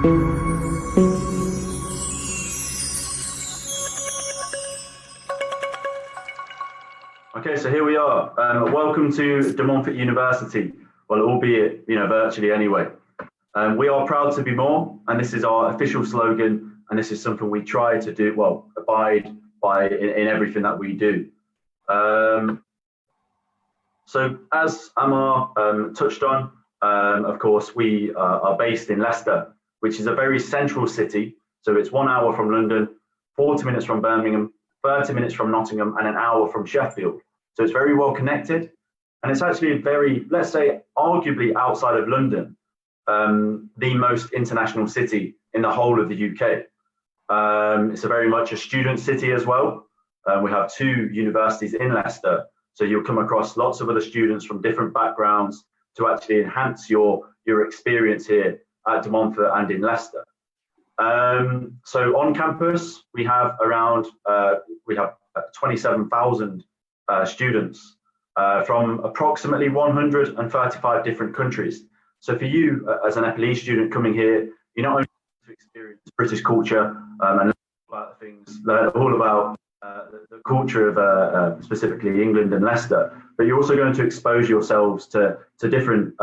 Okay, so here we are. Welcome to De Montfort University. Well, albeit, virtually anyway. We are proud to be more, and this is our official slogan, and this is something we try to do, well, abide by in everything that we do. So as Amar touched on, of course, we are based in Leicester, which is a very central city. So it's 1 hour from London, 40 minutes from Birmingham, 30 minutes from Nottingham, and an hour from Sheffield. So it's very well connected. And it's actually very, let's say, arguably outside of London, the most international city in the whole of the UK. It's a very much a student city as well. We have 2 universities in Leicester. So you'll come across lots of other students from different backgrounds to actually enhance your experience here at De Montfort and in Leicester. So on campus, we have around, 27,000 students from approximately 135 different countries. So for you as an FLE student coming here, you not only to experience British culture and learn about things, learn all about the culture of specifically England and Leicester, but you're also going to expose yourselves to different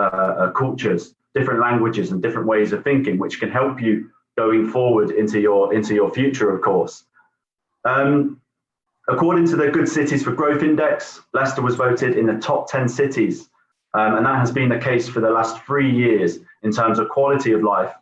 cultures, different languages and different ways of thinking, which can help you going forward into your future, of course. According to the Good Cities for Growth Index, Leicester was voted in the top 10 cities, and that has been the case for the last 3 years in terms of quality of life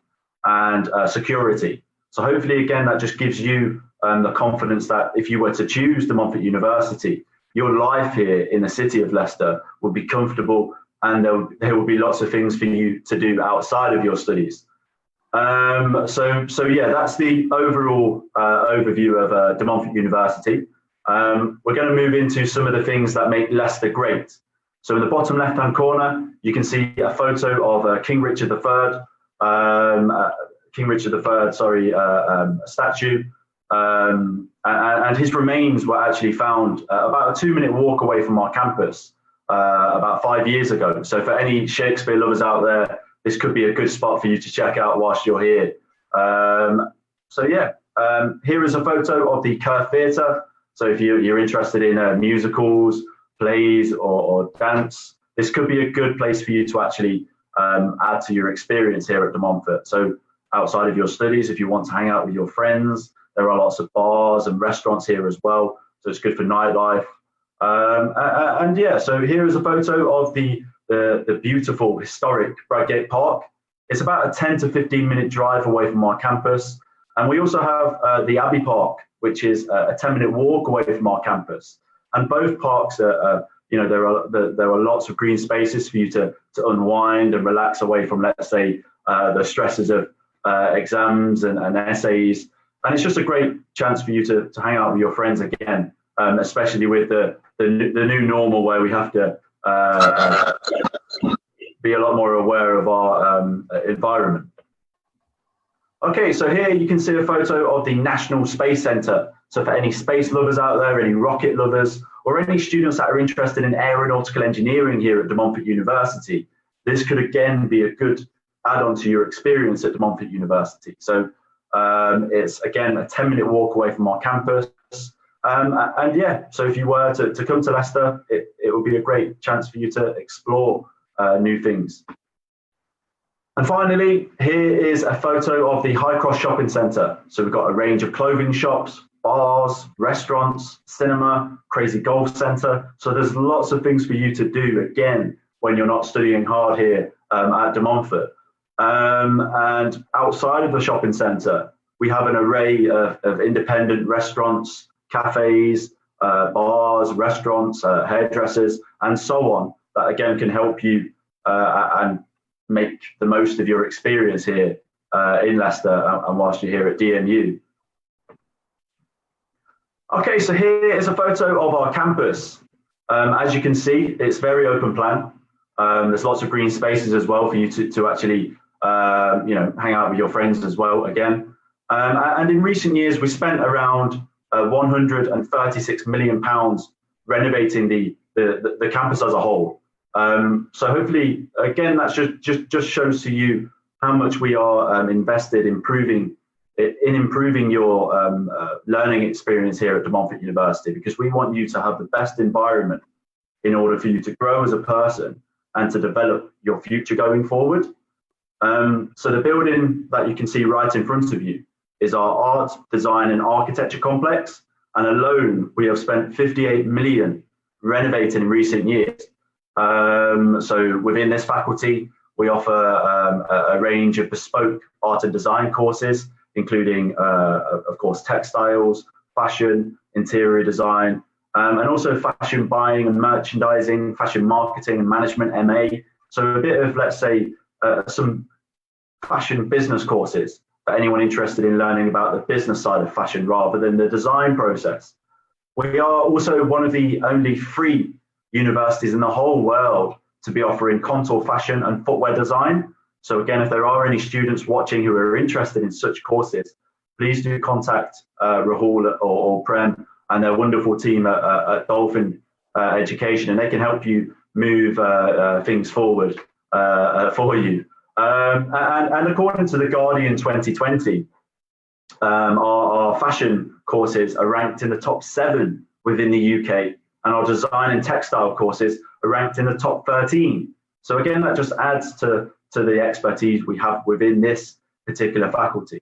and security. So hopefully, again, that just gives you the confidence that if you were to choose De Montfort University, your life here in the city of Leicester will be comfortable, and there will be lots of things for you to do outside of your studies. So yeah, that's the overall overview of De Montfort University. We're going to move into some of the things that make Leicester great. So in the bottom left-hand corner, you can see a photo of King Richard III, statue, and his remains were actually found about a 2-minute walk away from our campus about 5 years ago. So for any Shakespeare lovers out there, this could be a good spot for you to check out whilst you're here. So yeah, here is a photo of the Kerr Theatre. So if you're interested in musicals, plays, or dance, this could be a good place for you to actually add to your experience here at De Montfort. So outside of your studies, if you want to hang out with your friends, there are lots of bars and restaurants here as well. So it's good for nightlife. And yeah, so here is a photo of the beautiful historic Bradgate Park. It's about a 10 to 15 minute drive away from our campus. And we also have the Abbey Park, which is a 10-minute walk away from our campus. And both parks are, there are lots of green spaces for you to unwind and relax away from, let's say, the stresses of exams and essays. And it's just a great chance for you to hang out with your friends again, especially with the new normal where we have to be a lot more aware of our environment. Okay, so here you can see a photo of the National Space Centre. So for any space lovers out there, any rocket lovers, or any students that are interested in aeronautical engineering here at De Montfort University, this could again be a good add-on to your experience at De Montfort University. So it's again a 10-minute walk away from our campus. And yeah, so if you were to come to Leicester, it would be a great chance for you to explore new things. And finally, here is a photo of the High Cross Shopping Centre. So we've got a range of clothing shops, bars, restaurants, cinema, crazy golf centre. So there's lots of things for you to do, again, when you're not studying hard here at De Montfort. And outside of the shopping centre, we have an array of independent restaurants, cafes, bars, restaurants, hairdressers, and so on, that again can help you and make the most of your experience here in Leicester and whilst you're here at DMU. Okay, so here is a photo of our campus. As you can see, it's very open plan. There's lots of green spaces as well for you to actually hang out with your friends as well again. And in recent years, we spent around £136 million renovating the campus as a whole. So hopefully, again, that just shows to you how much we are invested in improving your learning experience here at De Montfort University, because we want you to have the best environment in order for you to grow as a person and to develop your future going forward. So the building that you can see right in front of you is our art, design and architecture complex. And alone, we have spent 58 million renovating in recent years. So within this faculty, we offer a range of bespoke art and design courses, including, of course, textiles, fashion, interior design, and also fashion buying and merchandising, fashion marketing and management MA. So a bit of, let's say, some fashion business courses for anyone interested in learning about the business side of fashion rather than the design process. We are also one of the only free universities in the whole world to be offering contour fashion and footwear design. So again, if there are any students watching who are interested in such courses, please do contact Rahul or Prem and their wonderful team at Dolphin Education, and they can help you move things forward for you. And according to The Guardian 2020, our fashion courses are ranked in the top 7 within the UK, and our design and textile courses are ranked in the top 13. So again, that just adds to the expertise we have within this particular faculty.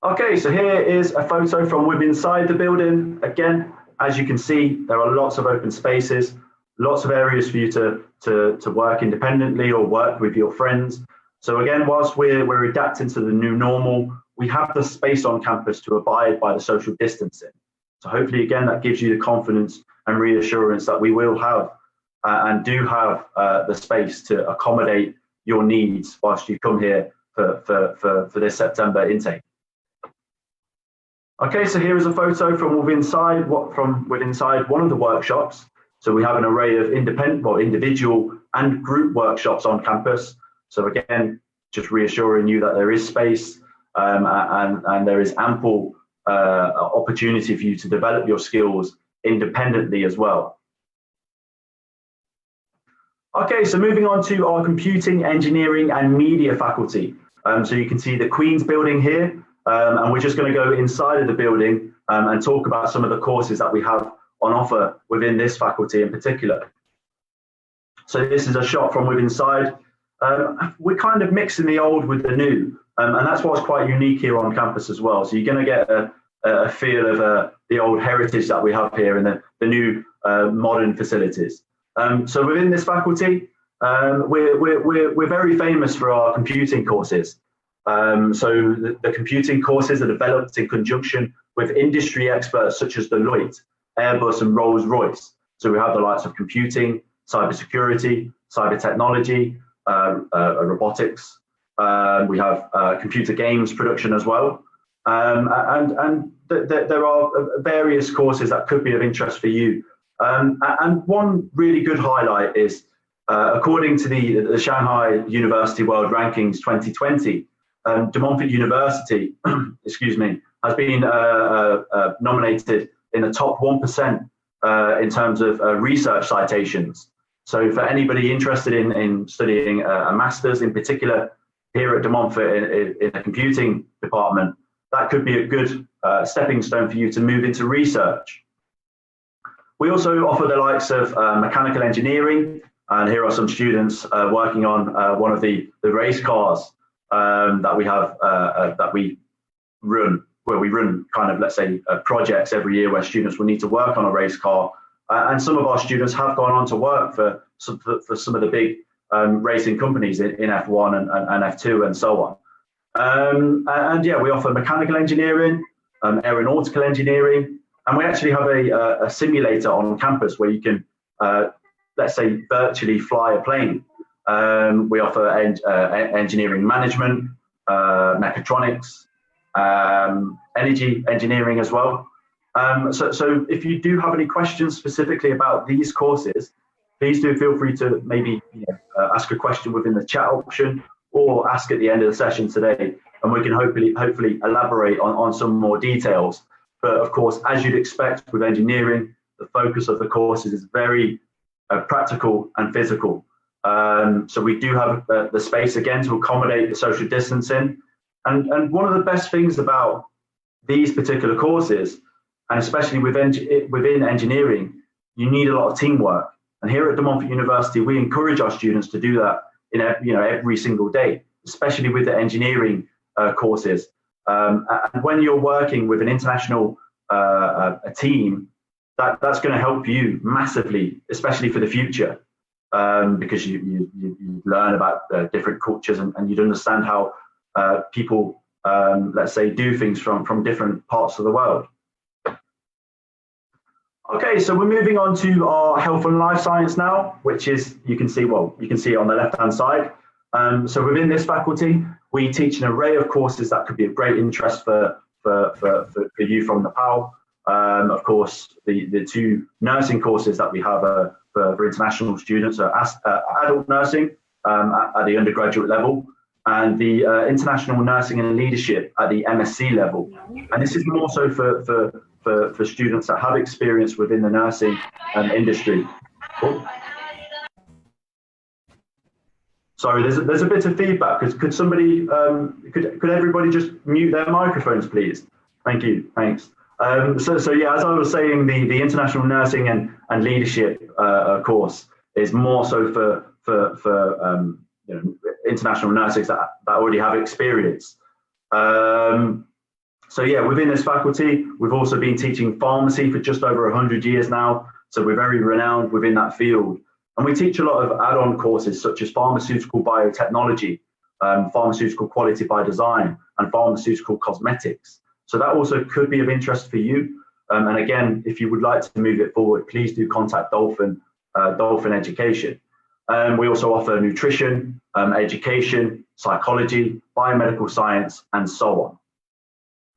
Okay, so here is a photo from within inside the building. Again, as you can see, there are lots of open spaces, lots of areas for you to work independently or work with your friends. So again, whilst we're adapting to the new normal, we have the space on campus to abide by the social distancing. So hopefully, again, that gives you the confidence and reassurance that we will have and do have the space to accommodate your needs whilst you come here for this September intake. Okay, so here is a photo from within inside one of the workshops. So we have an array of individual and group workshops on campus. So again, just reassuring you that there is space and there is ample opportunity for you to develop your skills independently as well. Okay, so moving on to our computing, engineering and media faculty. So you can see the Queen's building here, and we're just going to go inside of the building and talk about some of the courses that we have on offer within this faculty in particular. So this is a shot from within inside. We're kind of mixing the old with the new, and that's what's quite unique here on campus as well. So you're going to get a feel of the old heritage that we have here and the new modern facilities. So within this faculty, we're very famous for our computing courses. So the computing courses are developed in conjunction with industry experts such as Deloitte, Airbus and Rolls-Royce. So we have the likes of computing, cybersecurity, cyber technology, robotics. We have computer games production as well. And there are various courses that could be of interest for you. And one really good highlight is, according to the Shanghai University World Rankings 2020, De Montfort University, excuse me, has been nominated in the top 1% in terms of research citations. So for anybody interested in studying a master's in particular here at De Montfort in a computing department, that could be a good stepping stone for you to move into research. We also offer the likes of mechanical engineering, and here are some students working on one of the race cars that we have, that we run, where we run kind of, let's say, projects every year where students will need to work on a race car. And some of our students have gone on to work for some of the big racing companies in F1 and F2 and so on. And yeah, we offer mechanical engineering, aeronautical engineering, and we actually have a simulator on campus where you can, let's say, virtually fly a plane. We offer engineering management, mechatronics, energy engineering as well. So if you do have any questions specifically about these courses, please do feel free to maybe ask a question within the chat option or ask at the end of the session today, and we can hopefully elaborate on some more details. But of course, as you'd expect with engineering, the focus of the courses is very practical and physical. So we do have the space again to accommodate the social distancing. And one of the best things about these particular courses, and especially within engineering, you need a lot of teamwork. And here at De Montfort University, we encourage our students to do that in every single day, especially with the engineering courses. And when you're working with an international a team, that's going to help you massively, especially for the future, because you learn about different cultures and you'd understand how people, let's say, do things from different parts of the world. Okay, so we're moving on to our health and life science now, which is, you can see it on the left-hand side. So within this faculty, we teach an array of courses that could be of great interest for you from Nepal. Of course, the two nursing courses that we have for international students are adult nursing at the undergraduate level, and the international nursing and leadership at the MSc level. And this is more so for students that have experience within the nursing industry. Oh. Sorry, there's a bit of feedback. Could somebody, could everybody just mute their microphones, please? Thank you, thanks. So yeah, as I was saying, the international nursing and leadership course is more so for international nurses that already have experience. So yeah, within this faculty, we've also been teaching pharmacy for just over 100 years now. So we're very renowned within that field. And we teach a lot of add-on courses such as pharmaceutical biotechnology, pharmaceutical quality by design, and pharmaceutical cosmetics. So that also could be of interest for you. And again, if you would like to move it forward, please do contact Dolphin Education. We also offer nutrition, education, psychology, biomedical science, and so on.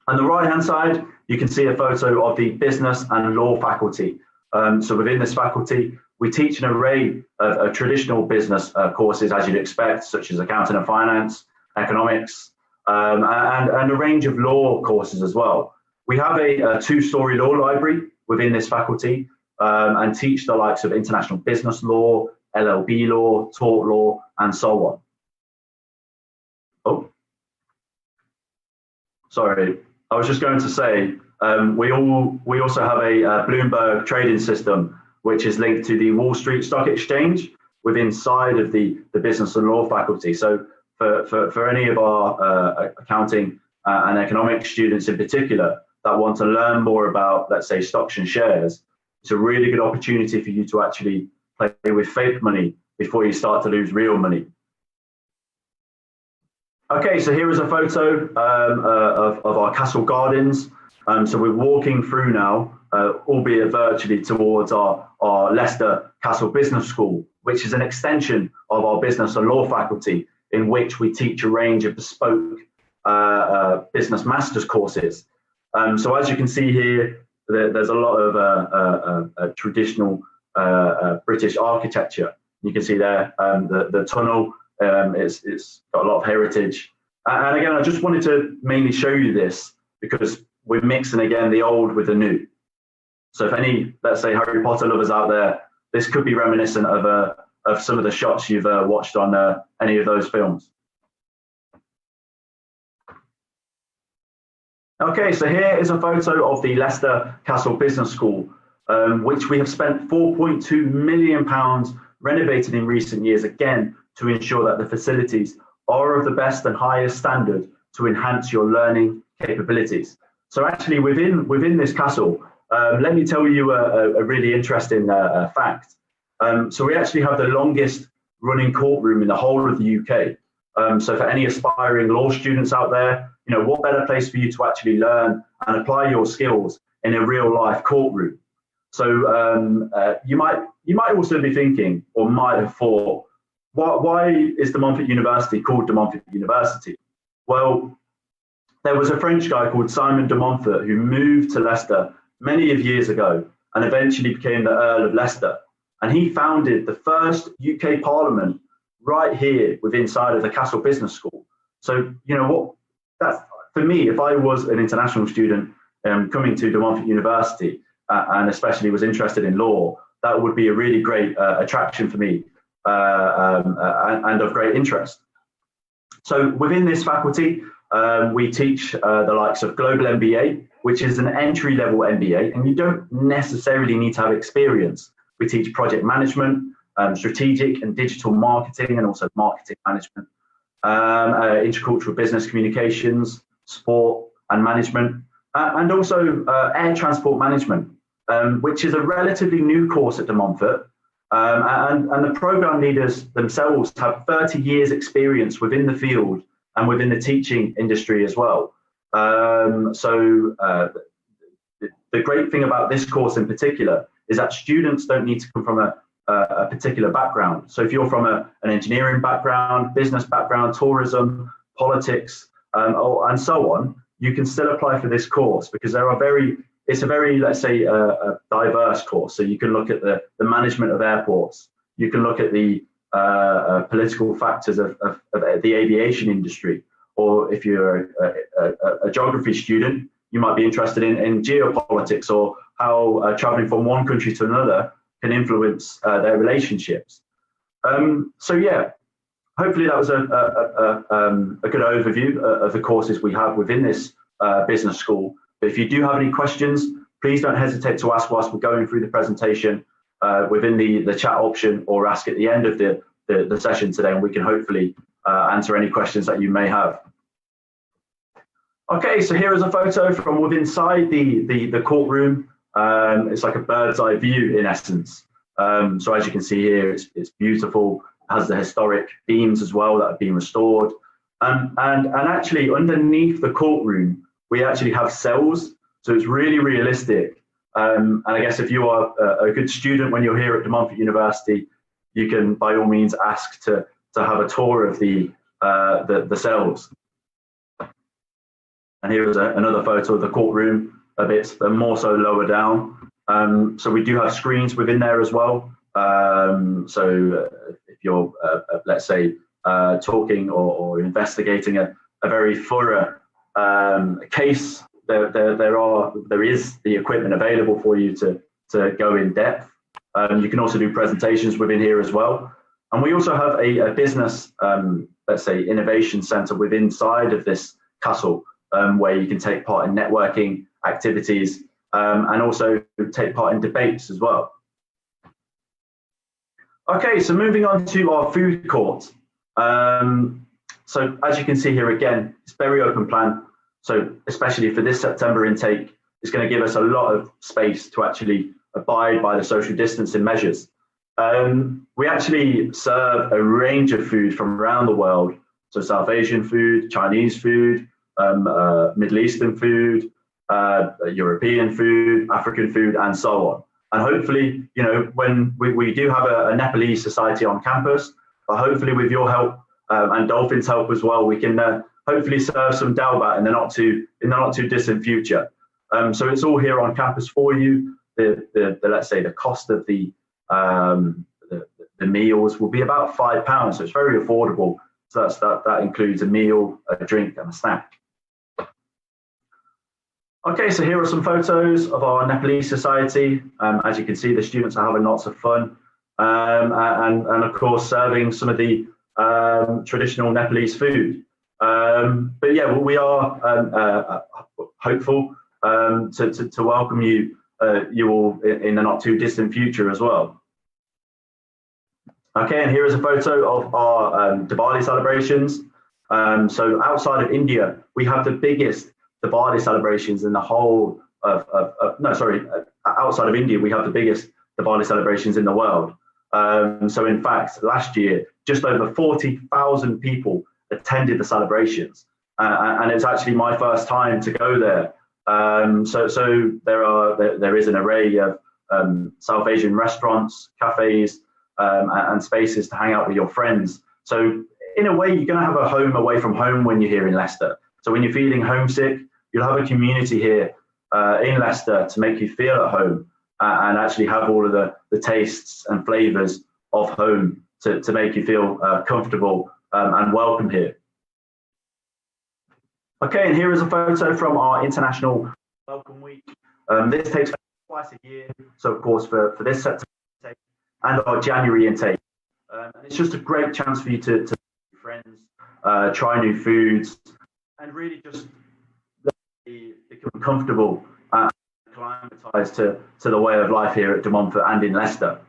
On the right-hand side, you can see a photo of the business and law faculty. So within this faculty, we teach an array of traditional business courses, as you'd expect, such as accounting and finance, economics, and a range of law courses as well. We have a two-story law library within this faculty and teach the likes of international business law, LLB law, tort law, and so on. Oh, sorry. I was just going to say, we also have a Bloomberg trading system, which is linked to the Wall Street Stock Exchange within inside of the business and law faculty. So for any of our accounting and economics students in particular that want to learn more about, let's say, stocks and shares, it's a really good opportunity for you to actually play with fake money before you start to lose real money. Okay, so here is a photo of our castle gardens. So we're walking through now, albeit virtually, towards our Leicester Castle Business School, which is an extension of our business and law faculty, in which we teach a range of bespoke business masters courses. So as you can see here, there's a lot of traditional British architecture. You can see there the tunnel. It's got a lot of heritage. And again, I just wanted to mainly show you this because we're mixing again the old with the new. So if any, let's say, Harry Potter lovers out there, this could be reminiscent of some of the shots you've watched on any of those films. Okay, so here is a photo of the Leicester Castle Business School, which we have spent £4.2 million renovating in recent years, again, to ensure that the facilities are of the best and highest standard to enhance your learning capabilities. So actually within this castle, let me tell you a really interesting fact. So we actually have the longest running courtroom in the whole of the UK. So for any aspiring law students out there, what better place for you to actually learn and apply your skills in a real life courtroom. So you might also be thinking, or might have thought, why is De Montfort University called De Montfort University? Well, there was a French guy called Simon de Montfort who moved to Leicester many years ago and eventually became the Earl of Leicester. And he founded the first UK Parliament right here within inside of the Castle Business School. So, that's for me, if I was an international student coming to De Montfort University and especially was interested in law, that would be a really great attraction for me. and of great interest. So within this faculty, we teach the likes of Global MBA, which is an entry-level MBA, and you don't necessarily need to have experience. We teach project management, strategic and digital marketing, and also marketing management, intercultural business communications, sport and management, and also air transport management, which is a relatively new course at de Montfort. And the program leaders themselves have 30 years experience within the field and within the teaching industry as well. The great thing about this course in particular is that students don't need to come from a particular background. So if you're from an engineering background, business background, tourism, politics, and so on, you can still apply for this course because it's a very, let's say, a diverse course. So you can look at the management of airports. You can look at the political factors of the aviation industry. Or if you're a geography student, you might be interested in geopolitics or how traveling from one country to another can influence their relationships. So yeah, hopefully that was a good overview of the courses we have within this business school. But if you do have any questions, please don't hesitate to ask whilst we're going through the presentation within the chat option, or ask at the end of the session today, and we can hopefully answer any questions that you may have. Okay, so here is a photo from within inside the courtroom. It's like a bird's eye view in essence. So as you can see here, it's beautiful. It has the historic beams as well that have been restored. And actually underneath the courtroom, we actually have cells. So it's really realistic. And I guess if you are a good student when you're here at de Montfort University, you can by all means ask to have a tour of the cells. And here is another photo of the courtroom, a bit more so lower down. So we do have screens within there as well. So if you're, let's say, talking or investigating a very thorough case, there is the equipment available for you to go in depth. You can also do presentations within here as well. And we also have a business, let's say, innovation center within inside of this castle, where you can take part in networking activities and also take part in debates as well. Okay, so moving on to our food court. So as you can see here again, it's very open plan. So especially for this September intake, it's going to give us a lot of space to actually abide by the social distancing measures. We actually serve a range of food from around the world. So South Asian food, Chinese food, Middle Eastern food, European food, African food, and so on. And hopefully, you know, when we do have a Nepalese society on campus, but hopefully with your help and Dolphin's help as well, we can hopefully serve some dalbat in the not too distant future. So it's all here on campus for you. The let's say the cost of the meals will be about £5, so it's very affordable. So that includes a meal, a drink, and a snack. Okay, so here are some photos of our Nepalese society. As you can see, the students are having lots of fun, and of course serving some of the traditional Nepalese food. But yeah, we are hopeful to welcome you all in the not too distant future as well. Okay, and here is a photo of our Diwali celebrations. So outside of India, we have the biggest Diwali celebrations in the whole outside of India, we have the biggest Diwali celebrations in the world. So in fact, last year, just over 40,000 people attended the celebrations. And it's actually my first time to go there. So there is an array of South Asian restaurants, cafes, and spaces to hang out with your friends. So in a way, you're going to have a home away from home when you're here in Leicester. So when you're feeling homesick, you'll have a community here in Leicester to make you feel at home and actually have all of the tastes and flavours of home to make you feel comfortable and welcome here. Okay, and here is a photo from our International Welcome Week. This takes place twice a year. So of course, for this September intake and our January intake, It's just a great chance for you to meet friends, try new foods, and really just become comfortable and acclimatise to the way of life here at De Montfort and in Leicester.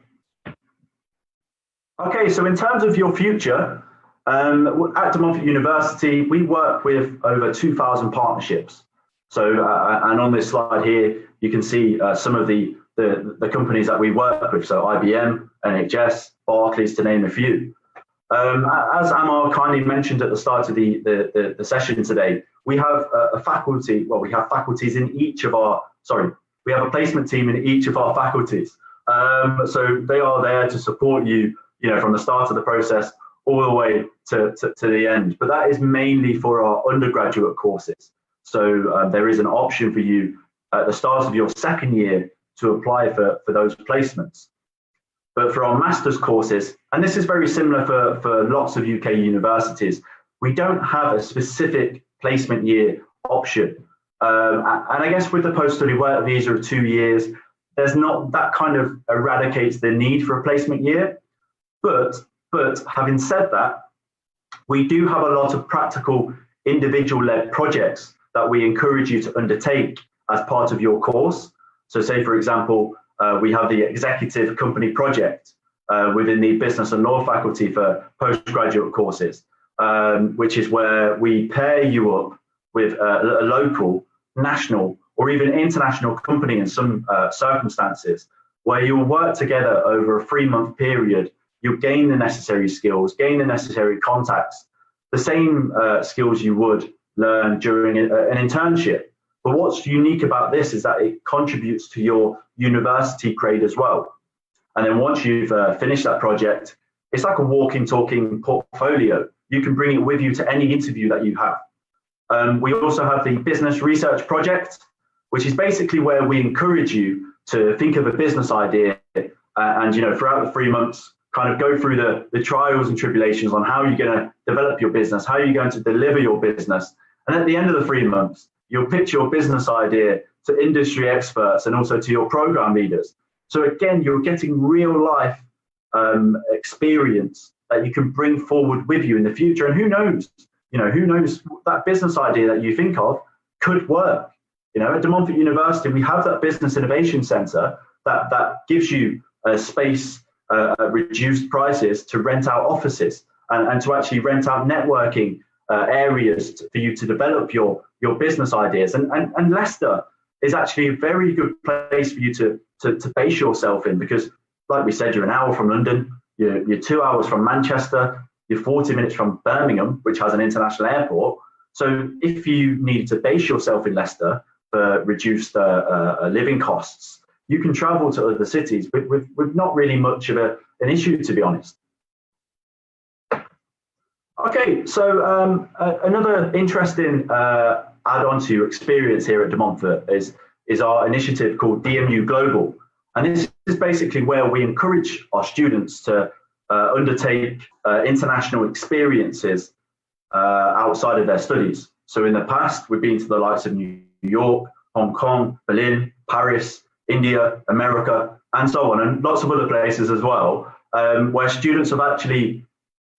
Okay, so in terms of your future, at De Montfort University, we work with over 2,000 partnerships. So, and on this slide here, you can see some of the companies that we work with. So IBM, NHS, Barclays, to name a few. As Amar kindly mentioned at the start of the session today, we have a faculty, well, we have faculties in each of our, we have a placement team in each of our faculties. So they are there to support you, from the start of the process all the way to the end. But that is mainly for our undergraduate courses. So there is an option for you at the start of your second year to apply for those placements. But for our master's courses, and this is very similar for lots of UK universities, we don't have a specific placement year option. And I guess with the post-study work visa of 2 years, there's not that kind of eradicates the need for a placement year. But having said that, we do have a lot of practical individual-led projects that we encourage you to undertake as part of your course. So say, for example, we have the Executive Company Project within the Business and Law faculty for postgraduate courses, which is where we pair you up with a local, national, or even international company in some circumstances, where you'll work together over a 3-month period. You'll gain the necessary skills, gain the necessary contacts, the same skills you would learn during an internship. But what's unique about this is that it contributes to your university grade as well. And then once you've finished that project, it's like a walking, talking portfolio. You can bring it with you to any interview that you have. We also have the Business Research Project, which is basically where we encourage you to think of a business idea and throughout the 3 months, kind of go through the trials and tribulations on how you're going to develop your business, how you're going to deliver your business. And at the end of the 3 months, you'll pitch your business idea to industry experts and also to your program leaders. So again, you're getting real life experience that you can bring forward with you in the future. And who knows, that business idea that you think of could work. At De Montfort University, we have that Business Innovation Centre that gives you a space at reduced prices to rent out offices and to actually rent out networking areas for you to develop your business ideas. And Leicester is actually a very good place for you to base yourself in, because like we said, you're an hour from London, you're 2 hours from Manchester, you're 40 minutes from Birmingham, which has an international airport. So if you need to base yourself in Leicester for reduced living costs, you can travel to other cities with not really much of an issue, to be honest. Okay, so another interesting add-on to your experience here at De Montfort is our initiative called DMU Global. And this is basically where we encourage our students to undertake international experiences outside of their studies. So in the past, we've been to the likes of New York, Hong Kong, Berlin, Paris, India, America, and so on, and lots of other places as well, where students have actually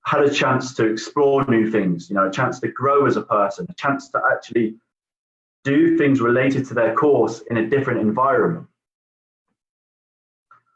had a chance to explore new things, a chance to grow as a person, a chance to actually do things related to their course in a different environment.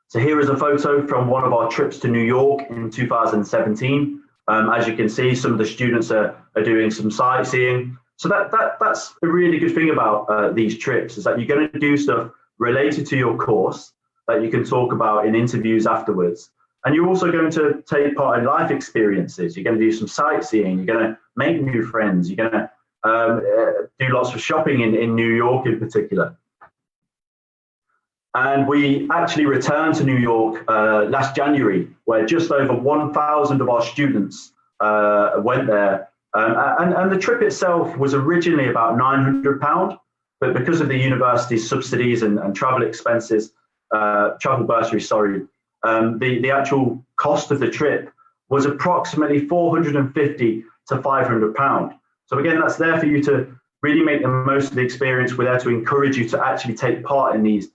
So here is a photo from one of our trips to New York in 2017. As you can see, some of the students are doing some sightseeing. So that's a really good thing about these trips, is that you're going to do stuff related to your course that you can talk about in interviews afterwards. And you're also going to take part in life experiences. You're going to do some sightseeing. You're going to make new friends. You're going to do lots of shopping in New York in particular. And we actually returned to New York last January, where just over 1,000 of our students went there. And the trip itself was originally about £900, but because of the university's subsidies and travel expenses, travel bursaries, the actual cost of the trip was approximately £450 to £500. So again, that's there for you to really make the most of the experience. We're there to encourage you to actually take part in these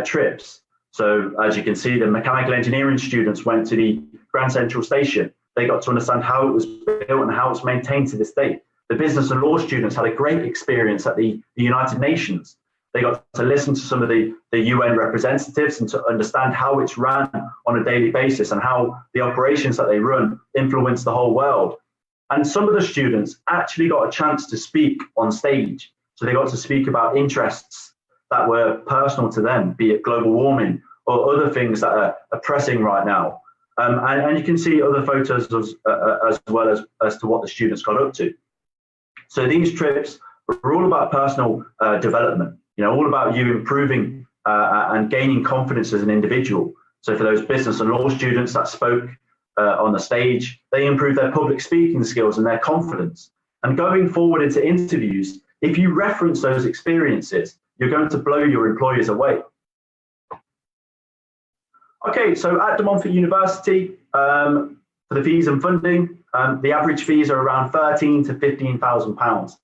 trips. So as you can see, the mechanical engineering students went to the Grand Central Station. They got to understand how it was built and how it's maintained to this day. The business and law students had a great experience at the United Nations. They got to listen to some of the UN representatives and to understand how it's run on a daily basis and how the operations that they run influence the whole world. And some of the students actually got a chance to speak on stage. So they got to speak about interests that were personal to them, be it global warming or other things that are pressing right now. And you can see other photos as well as to what the students got up to. So these trips were all about personal development, all about you improving and gaining confidence as an individual. So for those business and law students that spoke on the stage, they improved their public speaking skills and their confidence. And going forward into interviews, if you reference those experiences, you're going to blow your employers away. Okay, so at De Montfort University, for the fees and funding, the average fees are around £13,000 to £15,000.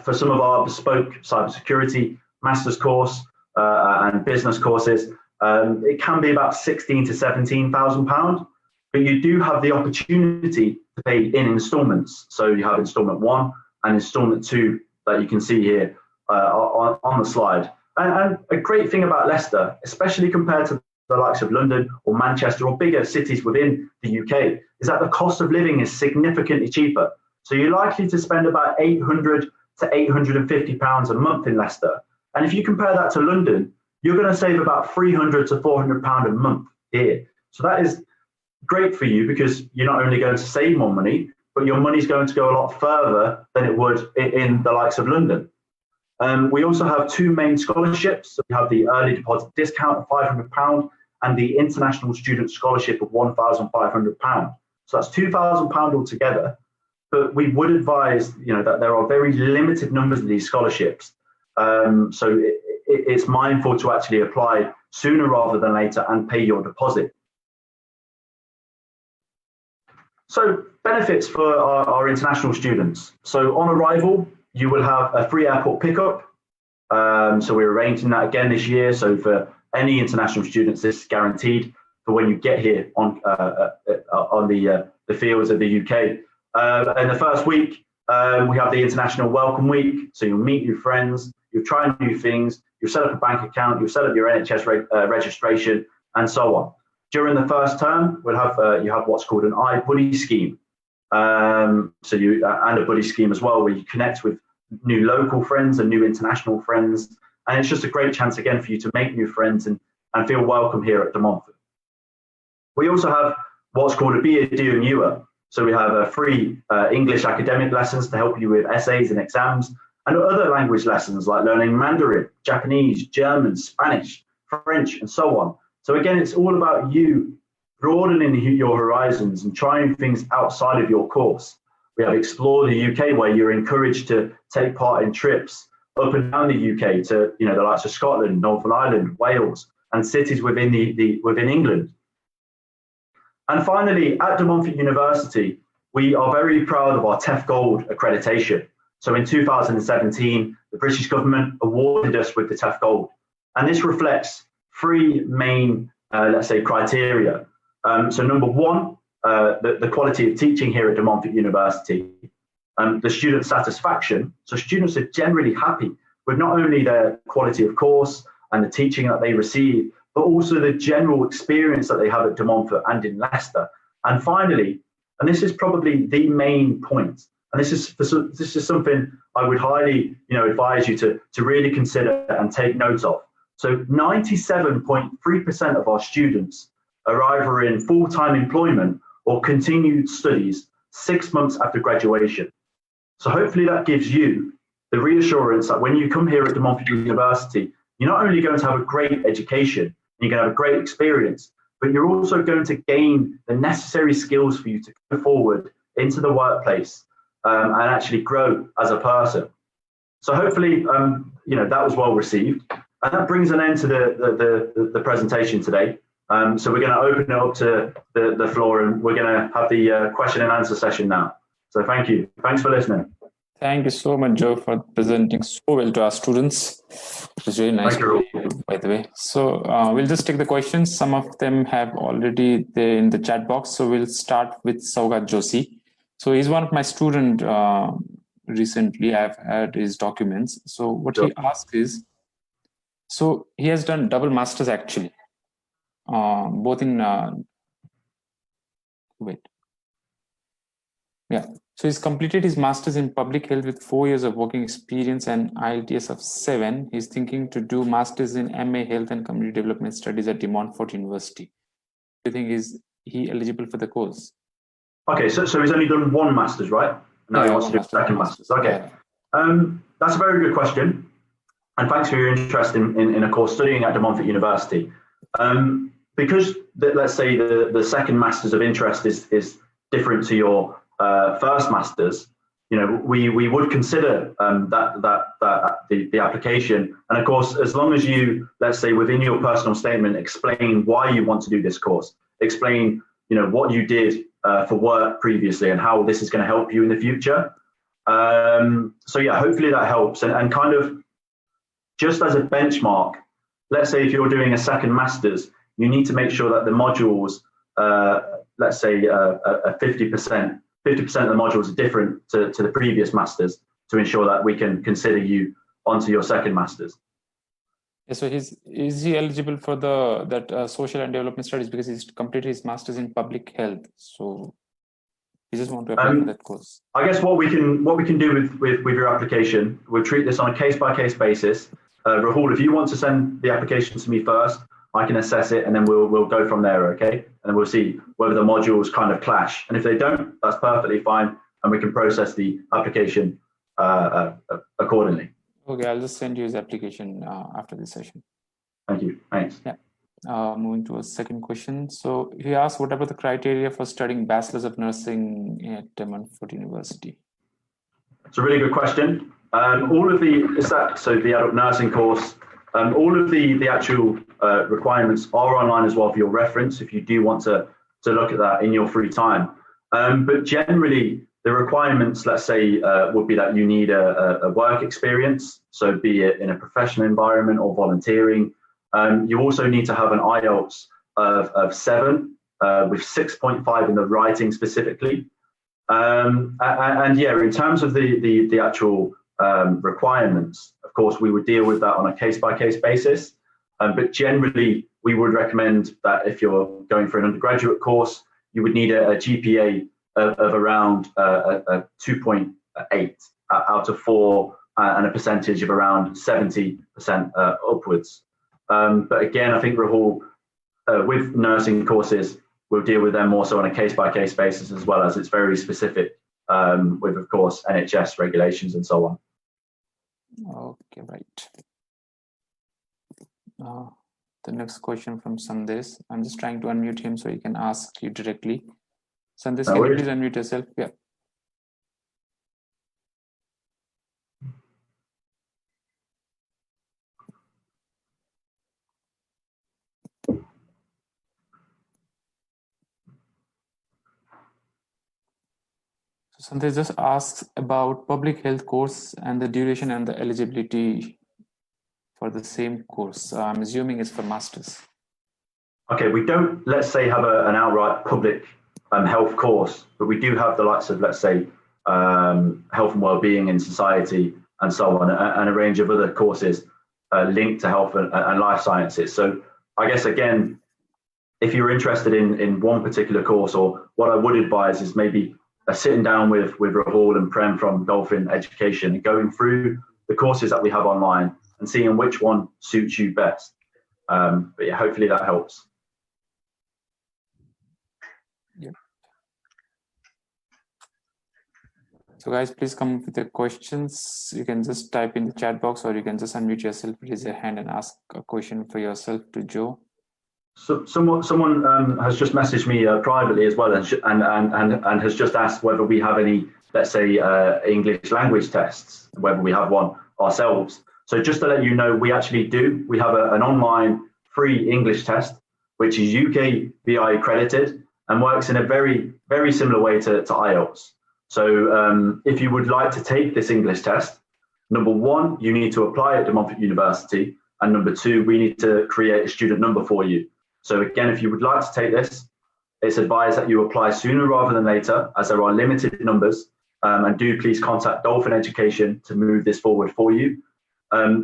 For some of our bespoke cybersecurity master's course and business courses, it can be about £16,000 to £17,000, but you do have the opportunity to pay in instalments. So you have instalment 1 and instalment 2 that you can see here on the slide. And a great thing about Leicester, especially compared to the likes of London or Manchester or bigger cities within the UK, is that the cost of living is significantly cheaper. So you're likely to spend about £800 to £850 a month in Leicester. And if you compare that to London, you're going to save about £300 to £400 a month here. So that is great for you because you're not only going to save more money, but your money's going to go a lot further than it would in the likes of London. We also have 2 main scholarships. So we have the early deposit discount of £500 and the international student scholarship of £1,500. So that's £2,000 altogether. But we would advise, that there are very limited numbers of these scholarships. So it's mindful to actually apply sooner rather than later and pay your deposit. So benefits for our international students. So on arrival, you will have a free airport pickup. So we're arranging that again this year. So for any international students, this is guaranteed for when you get here on the fields of the UK. In the first week, we have the International Welcome Week. So you'll meet new friends, you'll try new things, you'll set up a bank account, you'll set up your NHS registration, and so on. During the first term, we'll have you have what's called an iBuddy scheme. And a buddy scheme as well, where you connect with new local friends and new international friends. And it's just a great chance again for you to make new friends and feel welcome here at De Montfort. We also have what's called a BA Doing Newer. So we have free English academic lessons to help you with essays and exams, and other language lessons like learning Mandarin, Japanese, German, Spanish, French, and so on. So again, it's all about you broadening your horizons and trying things outside of your course. We have Explore the UK, where you're encouraged to take part in trips up and down the UK to the likes of Scotland, Northern Ireland, Wales, and cities within within England. And finally, at De Montfort University, we are very proud of our TEF Gold accreditation. So in 2017, the British government awarded us with the TEF Gold. And this reflects 3 main, let's say, criteria. So number 1, the quality of teaching here at De Montfort University, the student satisfaction. So students are generally happy with not only their quality of course and the teaching that they receive, but also the general experience that they have at De Montfort and in Leicester. And finally, and this is probably the main point, and this is something I would highly advise you to really consider and take note of. So 97.3% of our students are either in full-time employment or continued studies 6 months after graduation. So hopefully that gives you the reassurance that when you come here at De Montfort University, you're not only going to have a great education, you're going to have a great experience, but you're also going to gain the necessary skills for you to go forward into the workplace and actually grow as a person. So hopefully, that was well received. And that brings an end to the presentation today. So we're going to open it up to the floor, and we're going to have the question and answer session now. So thank you. Thanks for listening. Thank you so much, Joe, for presenting so well to our students. It was really nice, by the way. So we'll just take the questions. Some of them have already there in the chat box. So we'll start with Saugat Joshi. So he's one of my students. Recently, I've had his documents. So what he asked is, so he has done double masters actually, both in So he's completed his master's in public health with 4 years of working experience and IELTS of 7. He's thinking to do master's in MA Health and Community Development Studies at Montfort University. Do you think is he eligible for the course? Okay, so he's only done one master's, right? Now he wants to do a second master's. Okay, that's a very good question. And thanks for your interest in a course studying at De Montfort University. Because let's say the second master's of interest is different to your first masters, we would consider the application. And of course, as long as you, let's say within your personal statement, explain why you want to do this course, explain what you did for work previously and how this is going to help you in the future. So yeah, hopefully that helps. And kind of just as a benchmark, let's say if you're doing a second masters, you need to make sure that the modules, let's say a 50% of the modules are different to the previous masters to ensure that we can consider you onto your second masters. Yeah, so is he eligible for that social and development studies because he's completed his masters in public health? So we just want to apply for that course. I guess what we can do with your application, we'll treat this on a case-by-case basis. Rahul, if you want to send the application to me first, I can assess it and then we'll go from there, okay? And we'll see whether the modules kind of clash. And if they don't, that's perfectly fine. And we can process the application accordingly. Okay, I'll just send you his application after this session. Thank you, thanks. Yeah. Moving to a second question. So he asked, what about the criteria for studying Bachelor's of Nursing at Montfort University? It's a really good question. All of the adult nursing course, all of the actual requirements are online as well for your reference if you do want to look at that in your free time. But generally, the requirements, let's say, would be that you need a work experience, so be it in a professional environment or volunteering. You also need to have an IELTS of 7 with 6.5 in the writing specifically. And yeah, in terms of the actual requirements, of course, we would deal with that on a case-by-case basis. But generally, we would recommend that if you're going for an undergraduate course, you would need a GPA of around a 2.8 out of 4 and a percentage of around 70% upwards. But again, I think Rahul, with nursing courses, we'll deal with them more so on a case-by-case basis as well, as it's very specific with, of course, NHS regulations and so on. Okay, right. The next question from Sandesh. I'm just trying to unmute him so he can ask you directly. Sandesh, can you please unmute yourself? Yeah. So Sandesh just asks about public health course and the duration and the eligibility for the same course. I'm assuming it's for masters. Okay, we don't, let's say, have an outright public health course, but we do have the likes of, let's say, health and well-being in society and so on, and a range of other courses linked to health and life sciences. So I guess, again, if you're interested in one particular course, or what I would advise is maybe sitting down with Rahul and Prem from Dolphin Education and going through the courses that we have online and seeing which one suits you best. But yeah, hopefully that helps. Yeah. So guys, please come with the questions. You can just type in the chat box, or you can just unmute yourself, raise your hand and ask a question for yourself to Joe. So someone has just messaged me privately as well, and has just asked whether we have any, let's say, English language tests, whether we have one ourselves. So just to let you know, we actually do. We have an online free English test, which is UKVI accredited and works in a very, very similar way to IELTS. So if you would like to take this English test, number one, you need to apply at De Montfort University. And number two, we need to create a student number for you. So again, if you would like to take this, it's advised that you apply sooner rather than later, as there are limited numbers. And do please contact Dolphin Education to move this forward for you.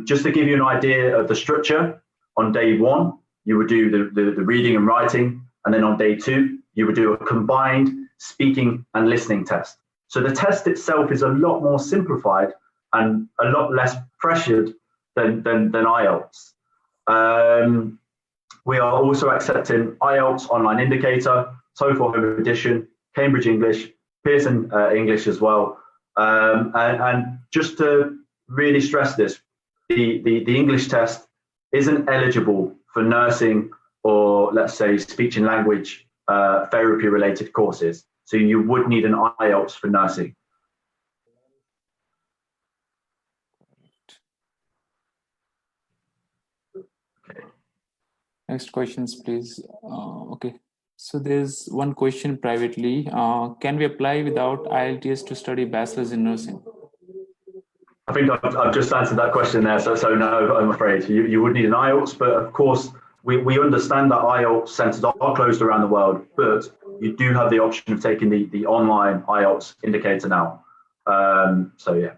Just to give you an idea of the structure, on day one, you would do the reading and writing. And then on day two, you would do a combined speaking and listening test. So the test itself is a lot more simplified and a lot less pressured than IELTS. We are also accepting IELTS Online Indicator, TOEFL Home Edition, Cambridge English, Pearson English as well. And just to really stress this, the English test isn't eligible for nursing or, let's say, speech and language therapy related courses. So you would need an IELTS for nursing. Next questions, please. Okay, so there's one question privately. Can we apply without IELTS to study bachelor's in nursing? I think I've just answered that question there. So no, I'm afraid you would need an IELTS, but of course we understand that IELTS centres are closed around the world, but you do have the option of taking the online IELTS indicator now. So yeah.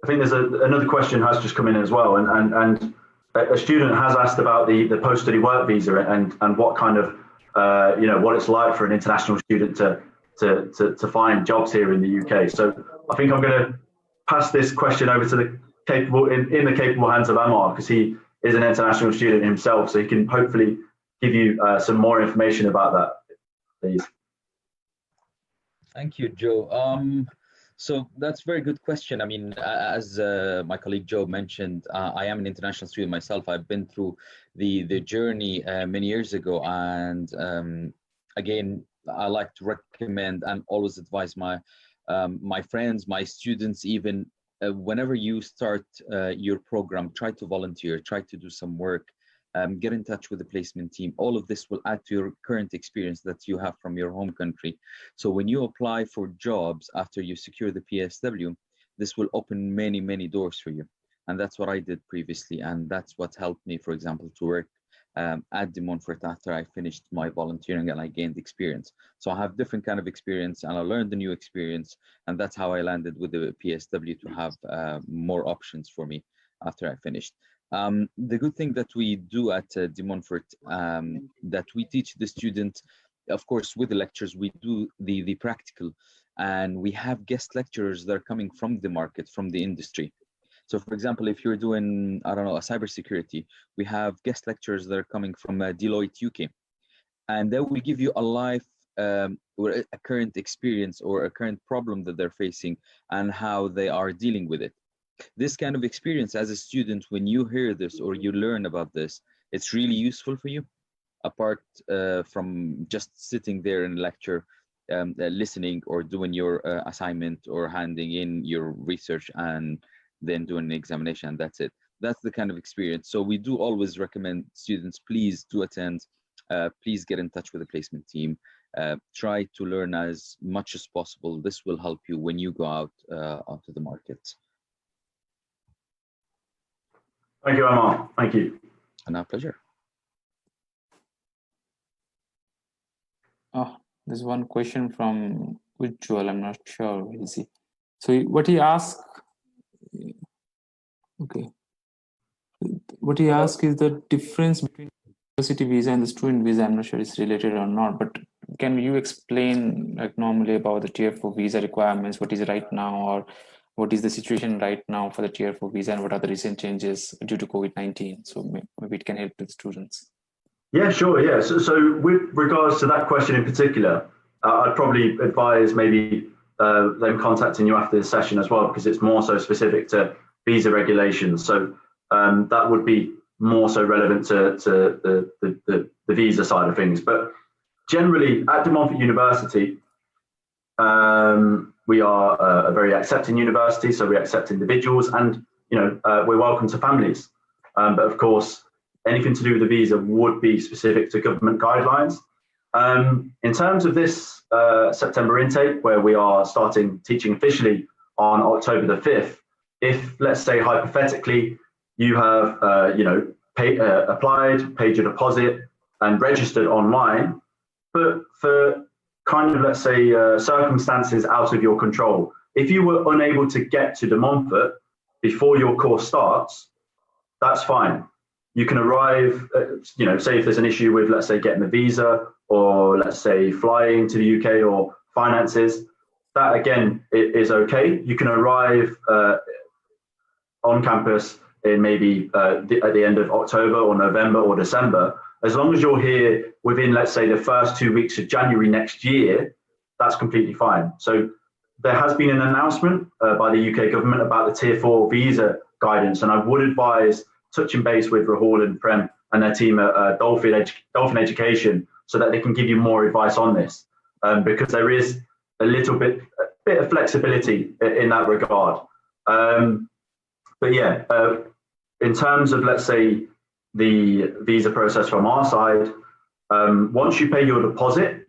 I think there's another question has just come in as well, and a student has asked about the post-study work visa and what kind of what it's like for an international student to find jobs here in the UK. So I think I'm going to pass this question over to the capable in the capable hands of Amar, because he is an international student himself, so he can hopefully give you some more information about that, please. Thank you, Joe. So that's a very good question. I mean, as my colleague Joe mentioned, I am an international student myself. I've been through the journey many years ago, and again, I like to recommend and always advise my my friends, my students, even whenever you start your program, try to volunteer, try to do some work. Get in touch with the placement team. All of this will add to your current experience that you have from your home country. So when you apply for jobs after you secure the PSW, this will open many, many doors for you. And that's what I did previously. And that's what helped me, for example, to work at De Montfort after I finished my volunteering and I gained experience. So I have different kind of experience and I learned a new experience. And that's how I landed with the PSW to have more options for me after I finished. The good thing that we do at De Montfort, that we teach the student, of course, with the lectures, we do the practical, and we have guest lecturers that are coming from the market, from the industry. So for example, if you're doing, I don't know, a cybersecurity, we have guest lecturers that are coming from Deloitte UK, and they will give you a live or a current experience or a current problem that they're facing and how they are dealing with it. This kind of experience as a student, when you hear this or you learn about this, it's really useful for you, apart from just sitting there in a lecture, listening or doing your assignment or handing in your research and then doing an examination, and that's it. That's the kind of experience. So we do always recommend students, please do attend, please get in touch with the placement team, try to learn as much as possible. This will help you when you go out onto the market. Thank you, Amar. Thank you. And our pleasure. Oh, there's one question from Ujjwal. I'm not sure. Where is he? So what he asked, okay. What he asked is the difference between university visa and the student visa. I'm not sure it's related or not, but can you explain like normally about the tier 4 visa requirements? What is it right now, or what is the situation right now for the tier 4 visa, and what are the recent changes due to COVID-19? So maybe it can help the students. Yeah, sure. Yeah. So with regards to that question in particular, I'd probably advise maybe them contacting you after this session as well, because it's more so specific to visa regulations. So that would be more so relevant to the visa side of things. But generally at De Montfort University, we are a very accepting university, so we accept individuals, and we're welcome to families. But of course, anything to do with the visa would be specific to government guidelines. In terms of this September intake, where we are starting teaching officially on October the 5th, if, let's say, hypothetically, you have applied, paid your deposit, and registered online, but for kind of, let's say, circumstances out of your control, if you were unable to get to De Montfort before your course starts, that's fine. You can arrive, say if there's an issue with, let's say, getting the visa, or let's say flying to the UK, or finances, that again is okay. You can arrive on campus in maybe at the end of October or November or December, as long as you're here within, let's say, the first 2 weeks of January next year, that's completely fine. So there has been an announcement by the UK government about the Tier 4 visa guidance, and I would advise touching base with Rahul and Prem and their team at Dolphin Education, so that they can give you more advice on this, because there is a bit of flexibility in that regard. But yeah, in terms of, let's say, the visa process from our side, once you pay your deposit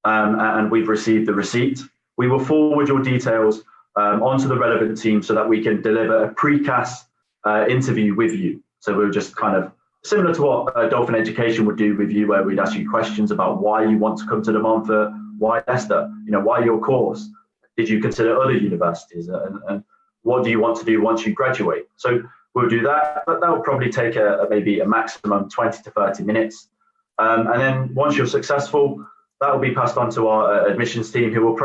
and we've received the receipt, we will forward your details onto the relevant team so that we can deliver a precast interview with you. So we'll just kind of similar to what Dolphin Education would do with you, where we'd ask you questions about why you want to come to De Montfort, why Leicester, why your course, did you consider other universities, and what do you want to do once you graduate? So we'll do that, but that will probably take maybe a maximum 20 to 30 minutes. And then once you're successful, that will be passed on to our admissions team, who will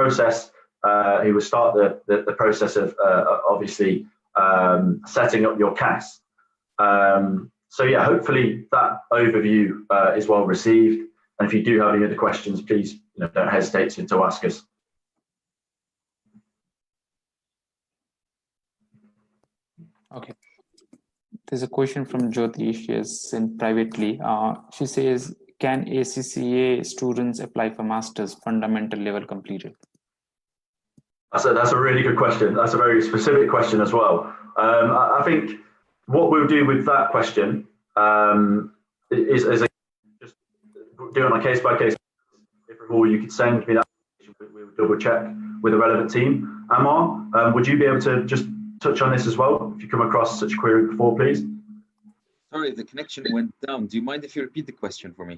start the process of obviously setting up your CAS. So yeah, hopefully that overview is well received. And if you do have any other questions, please don't hesitate to ask us. Okay. There's a question from Jyoti. She has sent privately. She says, can ACCA students apply for master's fundamental level completed? That's a really good question. That's a very specific question as well. I think what we'll do with that question is just do it on a case-by-case. If you could send me that, we'll double check with the relevant team. Amar, would you be able to just touch on this as well, if you come across such a query before, please? Sorry, the connection went down. Do you mind if you repeat the question for me?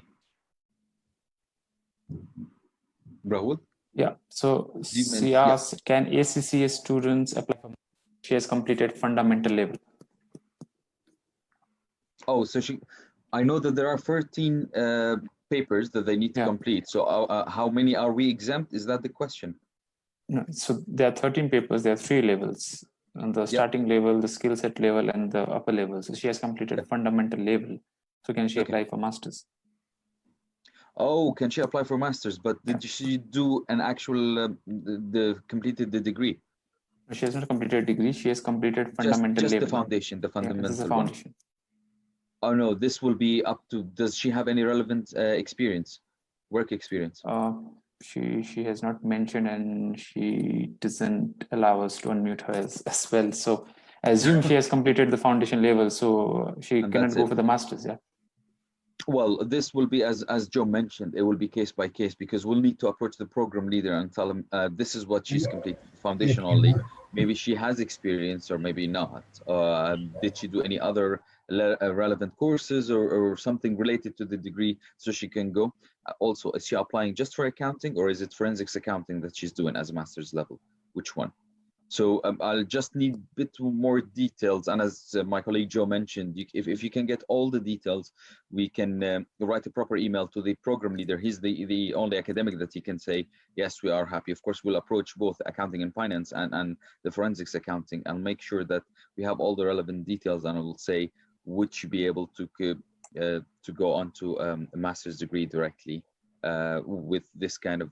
Rahul? Yeah, so she asked, can ACCA students apply for, she has completed fundamental level. Oh, so I know that there are 13 papers that they need to complete. So how many are we exempt? Is that the question? No, so there are 13 papers, there are 3 levels. On the starting level, the skill set level, and the upper level. So she has completed fundamental level. So can she apply for masters? Oh, can she apply for masters? But did she do an actual completed the degree? She has not completed a degree. She has completed fundamental level. Just the foundation, the fundamental. This is the foundation. Oh no, this will be up to. Does she have any relevant experience, work experience? She has not mentioned, and she doesn't allow us to unmute her as well. So I assume she has completed the foundation level, so she cannot go for the masters. Yeah. Well, this will be, as Joe mentioned, it will be case by case, because we'll need to approach the program leader and tell him this is what she's completed, foundation only. Maybe she has experience, or maybe not. Did she do any other relevant courses or something related to the degree, so she can go? Also, is she applying just for accounting, or is it forensics accounting that she's doing as a master's level? Which one? So I'll just need a bit more details. And as my colleague Joe mentioned, if you can get all the details, we can write a proper email to the program leader. He's the only academic that he can say, yes, we are happy. Of course, we'll approach both accounting and finance and the forensics accounting, and make sure that we have all the relevant details. And I will say, would you be able to go on to a master's degree directly with this kind of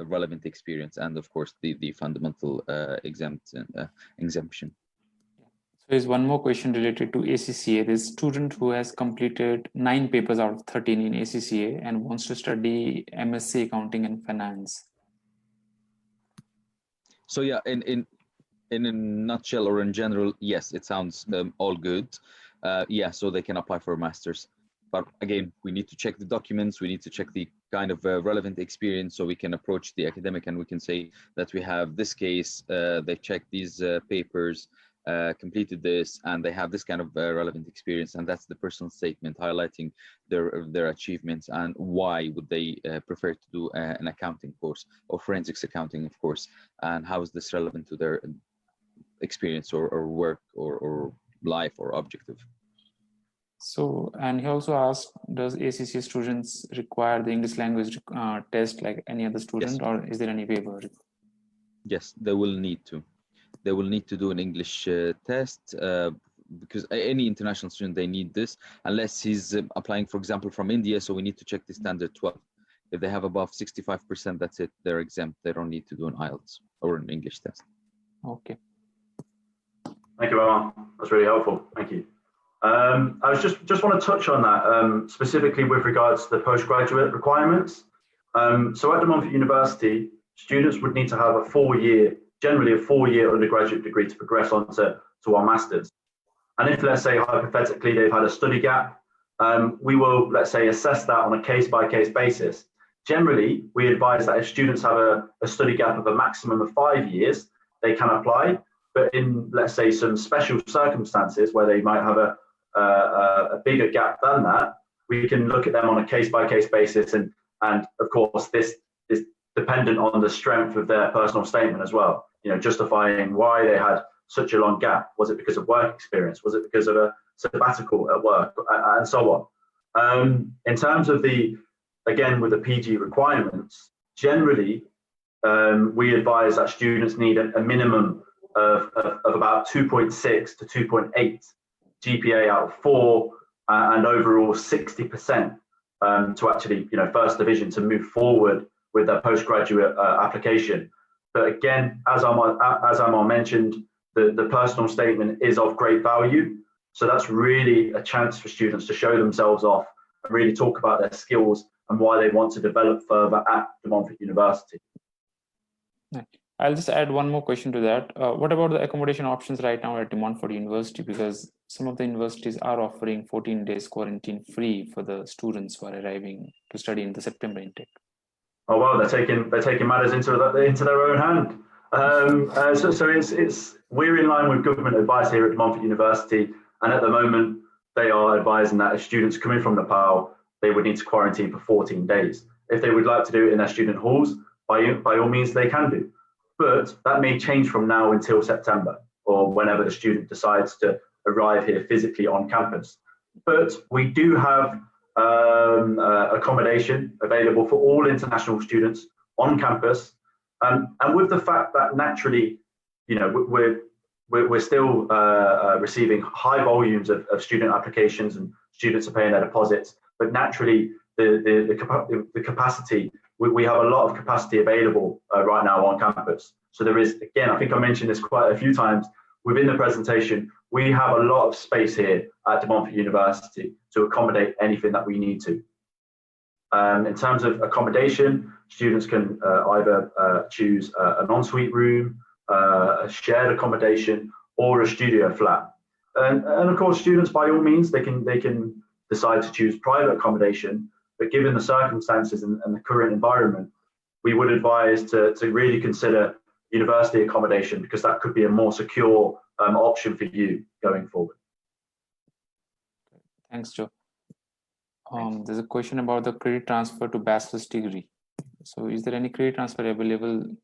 relevant experience, and of course the fundamental exemption. So there's one more question related to ACCA. There's a student who has completed 9 papers out of 13 in ACCA and wants to study MSc Accounting and Finance. So yeah, in a nutshell, or in general, yes, it sounds all good. yeah, so they can apply for a master's. But again, we need to check the documents, we need to check the kind of relevant experience, so we can approach the academic and we can say that we have this case, they checked these papers, completed this, and they have this kind of relevant experience, and that's the personal statement highlighting their achievements and why would they prefer to do an accounting course or forensics accounting, of course, and how is this relevant to their experience or work or life or objective. So, and he also asked, does ACCA students require the English language test like any other student, yes, or is there any waiver? Yes, they will need to. They will need to do an English test because any international student, they need this, unless he's applying, for example, from India, so we need to check the standard 12. If they have above 65%, that's it, they're exempt. They don't need to do an IELTS or an English test. Okay. Thank you, Omar. That's really helpful. Thank you. I was just want to touch on that specifically with regards to the postgraduate requirements. So at De Montfort University, students would need to have a 4-year, generally a 4-year undergraduate degree to progress on to our masters. And if, let's say, hypothetically, they've had a study gap, we will, let's say, assess that on a case-by-case basis. Generally, we advise that if students have a study gap of a maximum of 5 years, they can apply. But in, let's say, some special circumstances where they might have a bigger gap than that, we can look at them on a case-by-case basis, and of course this is dependent on the strength of their personal statement as well, you know, justifying why they had such a long gap. Was it because of work experience? Was it because of a sabbatical at work, and so on. In terms of again with the PG requirements, generally we advise that students need a minimum of about 2.6 to 2.8 GPA out of 4, and overall 60% to actually, you know, first division to move forward with their postgraduate application. But again, as Amar mentioned, the personal statement is of great value. So that's really a chance for students to show themselves off and really talk about their skills and why they want to develop further at De Montfort University. I'll just add one more question to that. What about the accommodation options right now at De Montfort University? Because some of the universities are offering 14 days quarantine free for the students who are arriving to study in the September intake. Oh well, they're taking matters into their own hand. So we're in line with government advice here at De Montfort University, and at the moment they are advising that if students come in from Nepal, they would need to quarantine for 14 days. If they would like to do it in their student halls, by all means they can do. But that may change from now until September, or whenever the student decides to arrive here physically on campus. But we do have accommodation available for all international students on campus, and with the fact that naturally, you know, we're still receiving high volumes of student applications and students are paying their deposits, but naturally the capacity, we have a lot of capacity available right now on campus. So there is, again, I think I mentioned this quite a few times within the presentation, we have a lot of space here at De Montfort University to accommodate anything that we need to. In terms of accommodation, students can either choose an ensuite room, a shared accommodation, or a studio flat. And of course, students, by all means, they can decide to choose private accommodation, but given the circumstances and the current environment, we would advise to really consider university accommodation, because that could be a more secure option for you going forward. Thanks, Joe. There's a question about the credit transfer to bachelor's degree. So is there any credit transfer available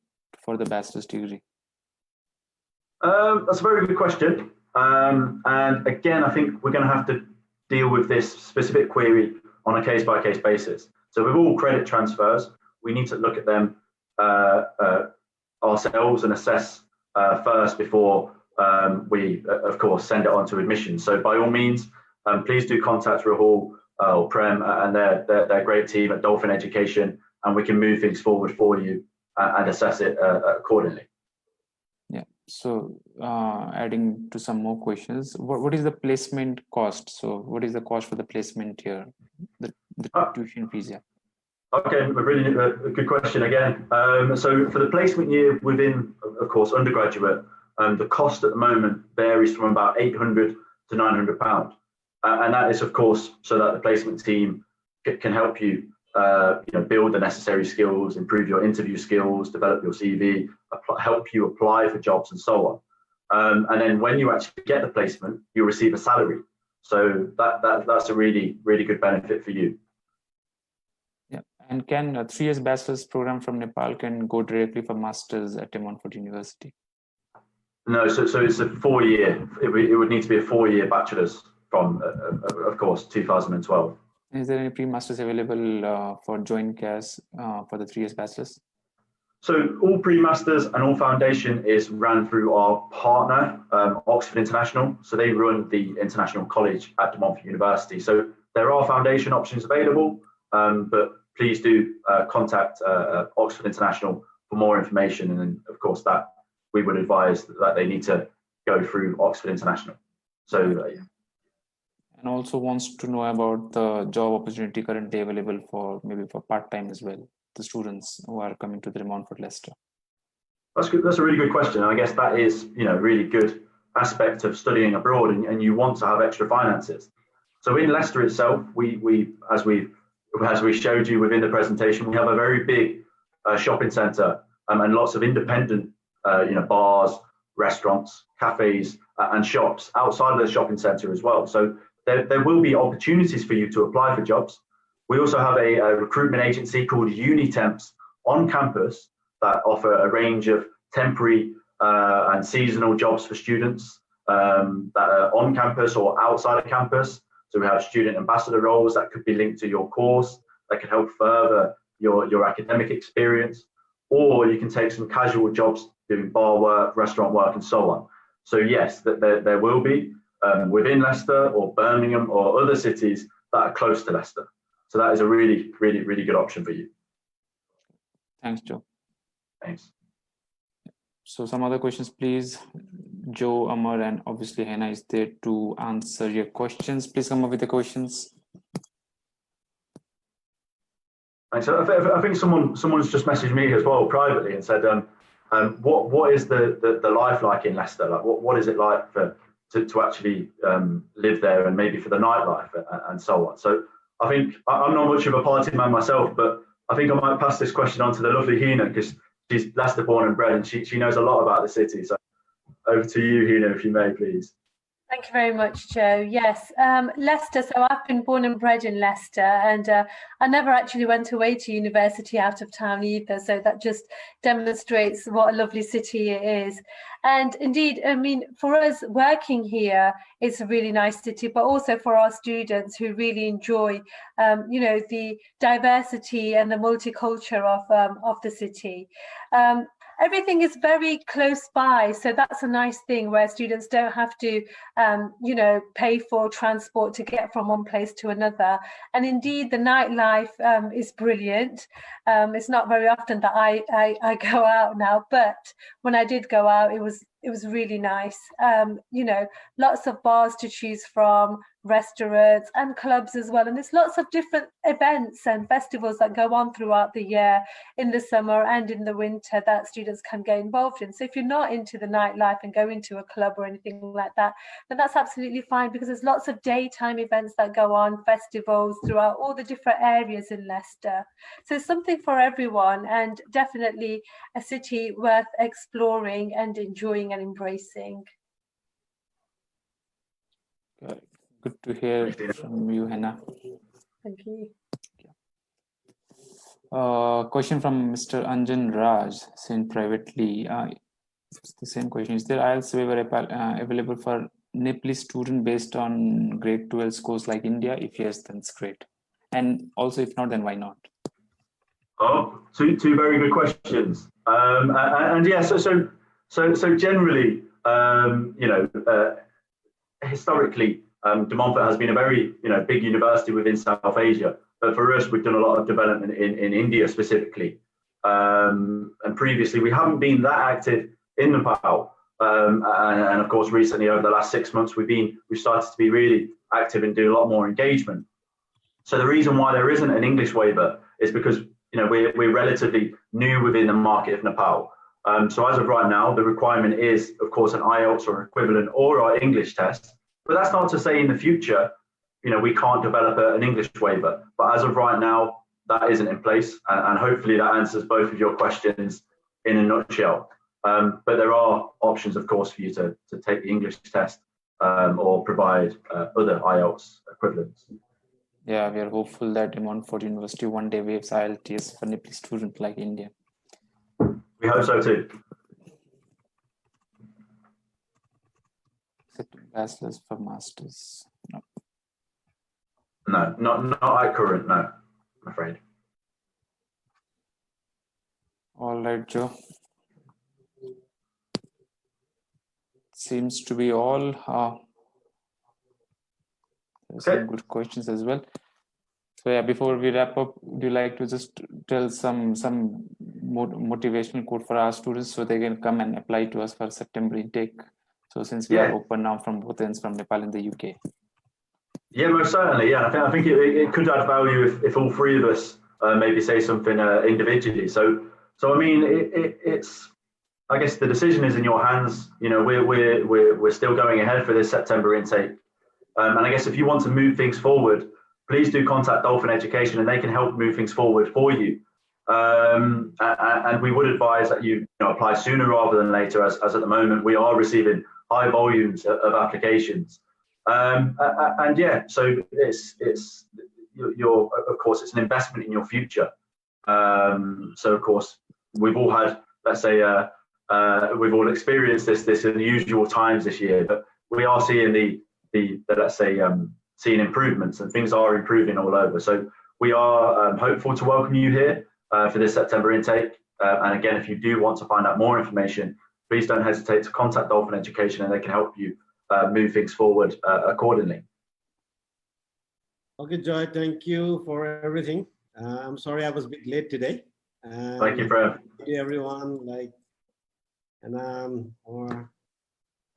for the bachelor's degree? That's a very good question. And again, I think we're going to have to deal with this specific query on a case-by-case basis. So with all credit transfers, we need to look at them ourselves and assess first before we, of course, send it on to admissions. So by all means, please do contact Rahul or Prem and their great team at Dolphin Education, and we can move things forward for you and assess it accordingly. Yeah, so adding to some more questions, what is the placement cost? So what is the cost for the placement here, the tuition fees? Yeah. Okay, a really good question again. So for the placement year within, of course, undergraduate, the cost at the moment varies from about £800 to £900. And that is, of course, so that the placement team can help you, build the necessary skills, improve your interview skills, develop your CV, help you apply for jobs and so on. And then when you actually get the placement, you receive a salary. So that's a really, really good benefit for you. Yeah, and can a 3 years bachelor's program from Nepal can go directly for masters at Montfort University? No, so it's a 4-year. It would need to be a 4-year bachelor's from, of course, 2012. Is there any pre-masters available for joint CAS for the 3 years bachelor's? So all pre-masters and all foundation is ran through our partner, Oxford International. So they run the International College at Montfort University. So there are foundation options available, but please do contact Oxford International for more information. And then, of course, that we would advise that they need to go through Oxford International. So, yeah. And also wants to know about the job opportunity currently available for maybe for part-time as well, the students who are coming to the Montfort Leicester. That's good. That's a really good question. And I guess that is, really good aspect of studying abroad, and you want to have extra finances. So in Leicester itself, we as we showed you within the presentation, we have a very big shopping centre and lots of independent, bars, restaurants, cafes, and shops outside of the shopping centre as well. So there will be opportunities for you to apply for jobs. We also have a recruitment agency called Unitemps on campus that offer a range of temporary and seasonal jobs for students that are on campus or outside of campus. So we have student ambassador roles that could be linked to your course, that could help further your academic experience, or you can take some casual jobs doing bar work, restaurant work, and so on. So yes, there will be within Leicester or Birmingham or other cities that are close to Leicester. So that is a really, really, really good option for you. Thanks, Joe. Thanks. So some other questions, please. Joe, Amar, and obviously Hannah is there to answer your questions. Please come up with the questions. Thanks. I think someone's just messaged me as well privately and said, what is the life like in Leicester? Like, what is it like to actually live there, and maybe for the nightlife and so on? So I think I'm not much of a party man myself, but I think I might pass this question on to the lovely Hina, because she's Leicester born and bred, and she knows a lot about the city. So over to you, Hina, if you may, please. Thank you very much, Joe. Yes, Leicester. So I've been born and bred in Leicester, and I never actually went away to university out of town either. So that just demonstrates what a lovely city it is. And indeed, I mean, for us working here, it's a really nice city, but also for our students who really enjoy, the diversity and the multicultural of the city. Everything is very close by, so that's a nice thing where students don't have to, pay for transport to get from one place to another. And indeed, the nightlife is brilliant. It's not very often that I go out now, but when I did go out, it was really nice. Lots of bars to choose from, restaurants and clubs as well. And there's lots of different events and festivals that go on throughout the year, in the summer and in the winter, that students can get involved in. So if you're not into the nightlife and go into a club or anything like that, then that's absolutely fine, because there's lots of daytime events that go on, festivals throughout all the different areas in Leicester. So it's something for everyone, and definitely a city worth exploring and enjoying and embracing. Good to hear from you, Hannah. Thank you. Question from Mr. Anjan Raj, sent privately. It's the same question. Is there IELTS waiver available for Nepalese student based on grade 12 scores like India? If yes, then it's great. And also, if not, then why not? Oh, two very good questions. And yeah, so generally, historically, de Montfort has been a very big university within South Asia, but for us, we've done a lot of development in India specifically, and previously we haven't been that active in Nepal, and of course recently over the last 6 months we've started to be really active and do a lot more engagement. So the reason why there isn't an English waiver is because we're relatively new within the market of Nepal. So as of right now, the requirement is, of course, an IELTS or equivalent or our English test. But that's not to say in the future we can't develop an English waiver. But as of right now, that isn't in place, and hopefully that answers both of your questions in a nutshell. But there are options, of course, for you to take the English test or provide other IELTS equivalents. Yeah, we are hopeful that Montfort University one day waives IELTS for NIPLI students like India. We hope so too. Bachelor's for masters. No, not at current. No, I'm afraid. All right, Joe. Seems to be all. There's some good questions as well. So yeah, before we wrap up, would you like to just tell some motivational quote for our students so they can come and apply to us for September intake? So since we are open now from both ends, from Nepal and the UK. Yeah, most certainly. Yeah, I think it could add value if all three of us maybe say something individually. So I mean, it's. I guess the decision is in your hands. We're still going ahead for this September intake, and I guess if you want to move things forward, please do contact Dolphin Education, and they can help move things forward for you. And we would advise that you apply sooner rather than later, as at the moment we are receiving high volumes of applications. And yeah, so it's of course it's an investment in your future. So of course we've all had, let's say, we've all experienced this unusual times this year, but we are seeing the let's say seeing improvements, and things are improving all over. So we are hopeful to welcome you here for this September intake. And again, if you do want to find out more information, please don't hesitate to contact Dolphin Education, and they can help you move things forward accordingly. Okay, Joy, thank you for everything. I'm sorry I was a bit late today. Thank you, Fred. Thank you, everyone.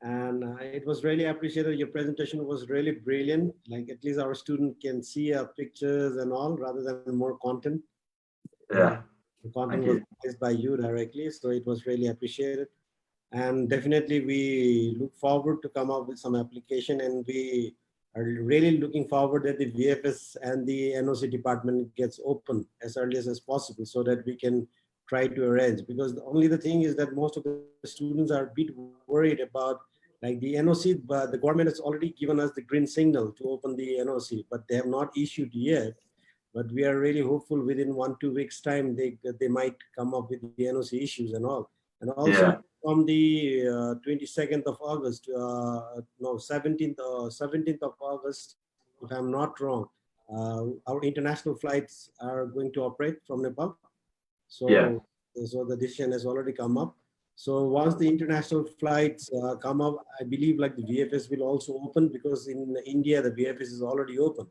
It was really appreciated. Your presentation was really brilliant. At least our student can see our pictures and all, rather than more content. Yeah. The content was placed by you directly, so it was really appreciated. And definitely we look forward to come up with some application, and we are really looking forward that the VFS and the NOC department gets open as early as possible, so that we can try to arrange. Because only the thing is that most of the students are a bit worried about the NOC, but the government has already given us the green signal to open the NOC, but they have not issued yet. But we are really hopeful within 1-2 weeks time they might come up with the NOC issues and all. And also from the 22nd of August, 17th of August, if I'm not wrong, our international flights are going to operate from Nepal. So, so the decision has already come up. So once the international flights come up, I believe the VFS will also open, because in India, the VFS is already open.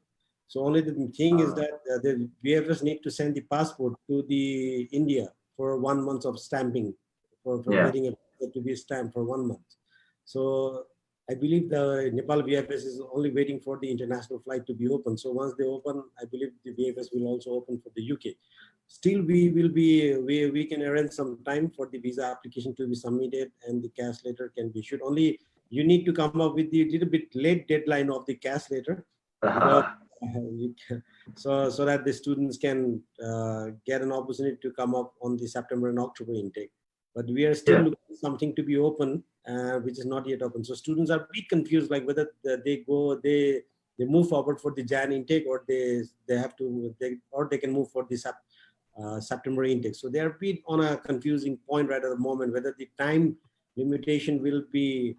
So only the thing is that the VFS need to send the passport to the India for 1 month of stamping, for getting it to be stamped for 1 month. So I believe the Nepal VFS is only waiting for the international flight to be open. So once they open, I believe the VFS will also open for the UK. Still, we can arrange some time for the visa application to be submitted, and the cash letter can be issued. Only you need to come up with the little bit late deadline of the cash letter. So that the students can get an opportunity to come up on the September and October intake. But we are still looking for something to be open, which is not yet open. So students are a bit confused, whether they move forward for the Jan intake, or they can move for the September intake. So they are a bit on a confusing point right at the moment, whether the time limitation will be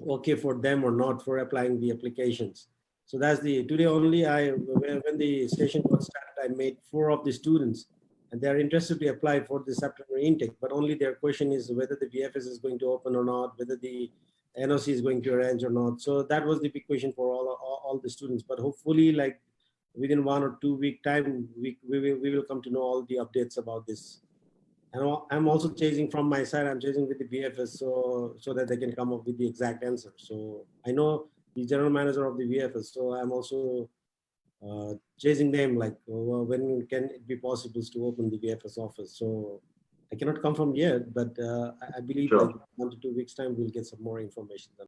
okay for them or not for applying the applications. So that's today only when the session was started, I made 4 of the students, and they are interested to apply for the September intake, but only their question is whether the VFS is going to open or not, whether the NOC is going to arrange or not. So that was the big question for all the students. But hopefully, within 1 or 2 week time, we will come to know all the updates about this. And I'm also chasing from my side. I'm chasing with the VFS so that they can come up with the exact answer. So I know the general manager of the VFS, so I'm also chasing them, when can it be possible to open the VFS office. So I cannot confirm yet, but I believe 1 to 2 weeks time we'll get some more information.